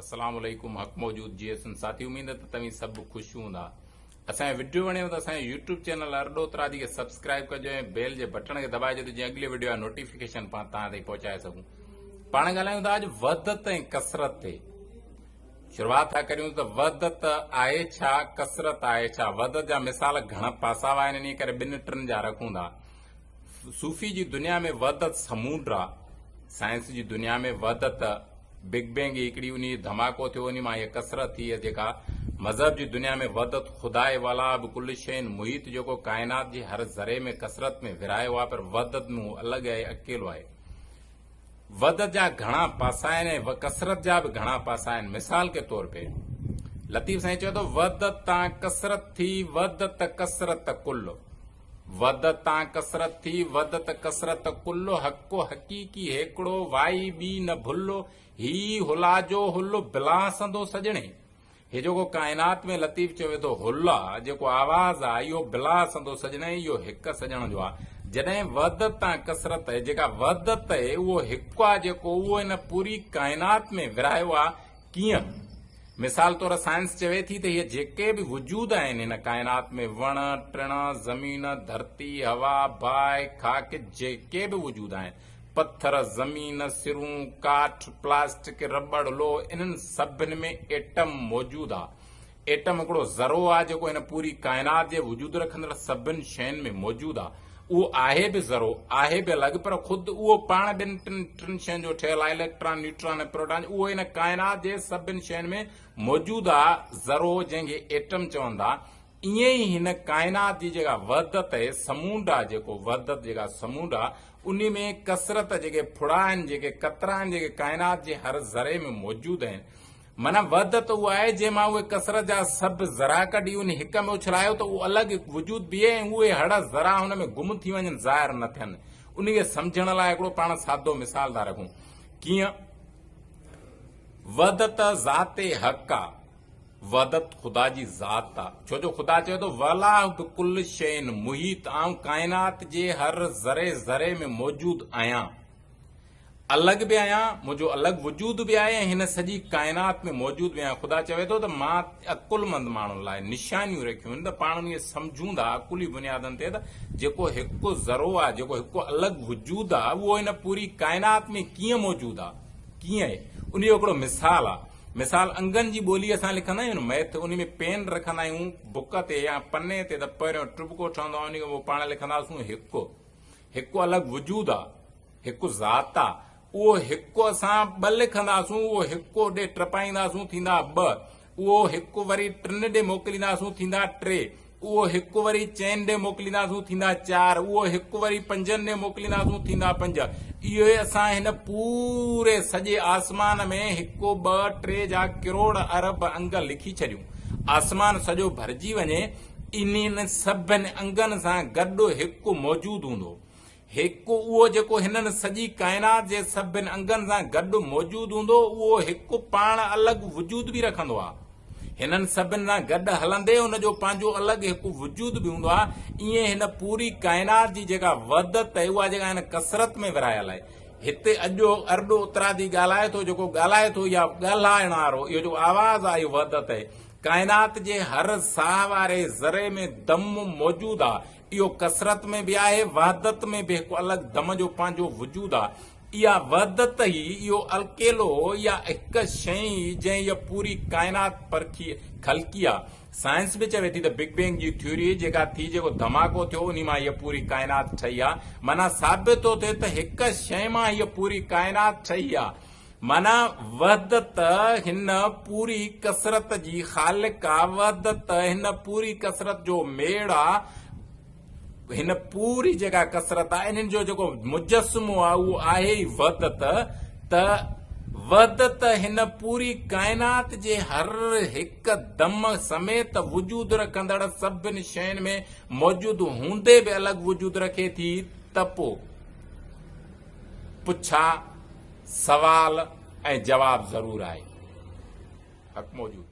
अस्सलाम वालेकुम हक़ मौजूद जी एसन साथी उम्मीद है तव्हीं सब खुश हूंदा। असां वीडियो वणियो त असां यूट्यूब चैनल अरडो तरादी के सब्सक्राइब कजो ऐं बेल जे बटन के दबाइजो त जीअं अगली वीडियो नोटिफिकेशन पाण तव्हां ताईं पहुचाए सघूं। पाण ॻाल्हायूं था अॼु वदत ऐं कसरत ते। शुरूआत था करियूं त वदत आहे छा, कसरत आहे छा। वदत जा मिसाल घणा पासा आहिनि, इन करे ॿिनि टिनि जा रखूं था। सूफ़ी जी दुनिया में वदत समूंड आहे, साइंस जी दुनिया में वदत बिग बैंग हिकिड़ी उन धमाको थियो, उन मां कसरत थी जेका मज़हब जी दुनिया में वदत खुदाए वाला कुल शैन मुहित जेको कायनात जी हर ज़रे में कसरत में विरायो आहे, पर वदत में अलॻि आहे, अकेलो आहे। वदत जा घणा पासा आहिनि ऐं कसरत जा बि घणा पासा आहिनि। मिसाल के तौर पे लतीफ़ साईं चयो त वदत तां कसरत थी, वदत कसरत कुल। वदत तां कसरत थी, वदत कसरत कुल्लो। हको हकीकी हेकड़ो, वाई बी न भुल्लो। ही हुलाजो हुल्लो बिला संदो सजणे। हे जेको कायनात में लतीफ़ चवे थो हुल्ला जेको आवाज़ आहे, इहो बिला संदो सजणे, इहो हिक सजण जो आहे। जॾहिं वदत तां कसरत आहे, जेका वदत आहे उहो हिकु आहे, जेको उहो इन पूरी कायनात में विरायो आहे। कीअं? मिसाल तौर साइंस चवे थी त इहे जेके बि वजूद आहिनि हिन कायनात में, वण टिण ज़मीन धरती हवा बाहि खाक, जेके बि वजूद आहिनि, पत्थर ज़मीन सिरूं काठ प्लास्टिक रबड़ लो, इन्हनि सभिनी में एटम मौजूद आहे। एटम हिकिड़ो ज़रो आहे जेको हिन पूरी कायनात जे वजूद रखंदड़ सभिनी शयुनि में मौजूद आहे। उहो आहे बि ज़रो, आहे बि अलॻि, पर ख़ुदि उहो पाण ॿिनि टिनि शयुनि जो ठहियल आहे, इलेक्ट्रॉन न्यूट्रॉन ऐं प्रोटॉन। उहो हिन कायनात जे सभिनी शयुनि में मौजूद आहे, ज़रो जंहिंखे एटम चवंदा। ईअं ई हिन कायनात जी जेका वदत आहे, समूंड आहे, जेको वदत जेका समूंड आहे, उन में कसरत जेके फुड़ा आहिनि, जेके कतरा आहिनि, जेके कायनात जे हर ज़रे में मौजूद आहिनि। माना वदत उहा आहे जंहिंमां उहे कसरत जा सभु ज़रा कढी उन हिक में उछलायो त उहो अलॻि वजूद बीहे ऐं उहे हड़ ज़रा हुन में गुम थी वञनि, ज़ाहिर न थियनि। उन खे सम्झण लाइ हिकिड़ो पाण सादो मिसाल था रखूं। कीअं? वदत ज़ाते हक़ आहे, वदत ख़ुदा जी ज़ात आहे। छो जो ख़ुदा चयो थो वला कुल शैन मुहित, आऊं कायनात जे हर ज़रे ज़रे में मौजूद आहियां, अलॻि बि आहियां, मुंहिंजो अलॻि वजूद बि आहे ऐं हिन सॼी कायनात में मौजूद बि आहियां। ख़ुदा चवे थो त मां अकुलमंद माण्हुनि लाइ निशानियूं रखियूं आहिनि, त पाण उन सम्झूं था अकुली बुनियादनि ते त जेको हिकु ज़रो आहे, जेको हिकु अलॻि वजूद आहे, उहो हिन पूरी कायनात में कीअं मौजूद आहे, कीअं आहे। उन जो हिकिड़ो मिसाल आहे। मिसाल अंगनि जी ॿोली असां लिखंदा आहियूं न मैथ, उन में पेन रखंदा आहियूं बुक ते या पने ते, त पहिरियों टुबको ठहंदो आहे, उन खे पाण लिखंदासीं हिकु अलॻि वजूद आहे, हिकु ज़ात आहे। उहो हिकु असां ॿ लिखंदासूं, उहो हिकु ॾे टपाईंदासूं, थींदा ॿ। उहो हिकु वरी टिनि ॾे मोकिलींदासूं, थींदा टे। उहो हिकु वरी चइनि ॾे मोकिलींदासूं, थींदा चार। उहो हिकु वरी पंजनि ॾे मोकिलींदासूं, थींदा पंज। इहो असां हिन पूरे सॼे आसमान में हिकु ॿ टे जा किरोड़ अरब अंग लिखी छॾियूं, आसमान सॼो भरिजी वञे, इन सभिनी अंगनि सां गॾु हिकु मौजूद हूंदो। हिकु उहो जेको हिननि सॼी कायनात जे सभिनी अंगनि सां गॾु मौजूद हूंदो, उहो हिकु पाण अलॻि वजूद बि रखंदो आहे। हिननि सभिनी सां गॾु हलंदे हुनजो पंहिंजो अलॻि हिकु वजूद बि हूंदो आहे। ईअं हिन पूरी कायनात जी जेका वदत आहे, उहा जेका हिन कसरत में विरायल आहे। हिते अॼो अरडो उतरादी ॻाल्हाए थो, जेको ॻाल्हाए थो या ॻाल्हाइण वारो, इहो जो आवाज़ आहे, इहो वदत आहे। कायनात जे हर साह वारे ज़रे में दम मौजूद आहे। इहो कसरत में बि आहे, वहदत में बि हिकु अलॻि दम जो पंहिंजो वजूद आहे। इहा वदत ई, इहो अकेलो, इहा हिकु शइ जंहिं इहा पूरी कायनात परखी खलकी आहे। साइंस बि चवे थी त बिग बैंग जी थ्योरी जेका थी, जेको धमाको थियो, उन मां इहा पूरी कायनात ठही आहे। माना साबित थो थिए त हिकु शइ मां इहा पूरी कायनात ठही आहे। माना वहदत हिन पूरी कसरत जी ख़ालिक आहे, वहदत हिन पूरी कसरत जो मेड़ आहे। हिन पूरी जेका कसरत आहे, इन्हनि जो जेको मुजस्मो आहे, उहो आहे ई वदत। त वदत हिन पूरी कायनात जे हर हिकु दम समेत वजूद रखंदड़ सभिनी शयुनि में मौजूद हूंदे बि अलॻि वजूद रखे थी। त पोइ पुछा, सवाल ऐं जवाब ज़रूर आहे। हक़ मौजूद।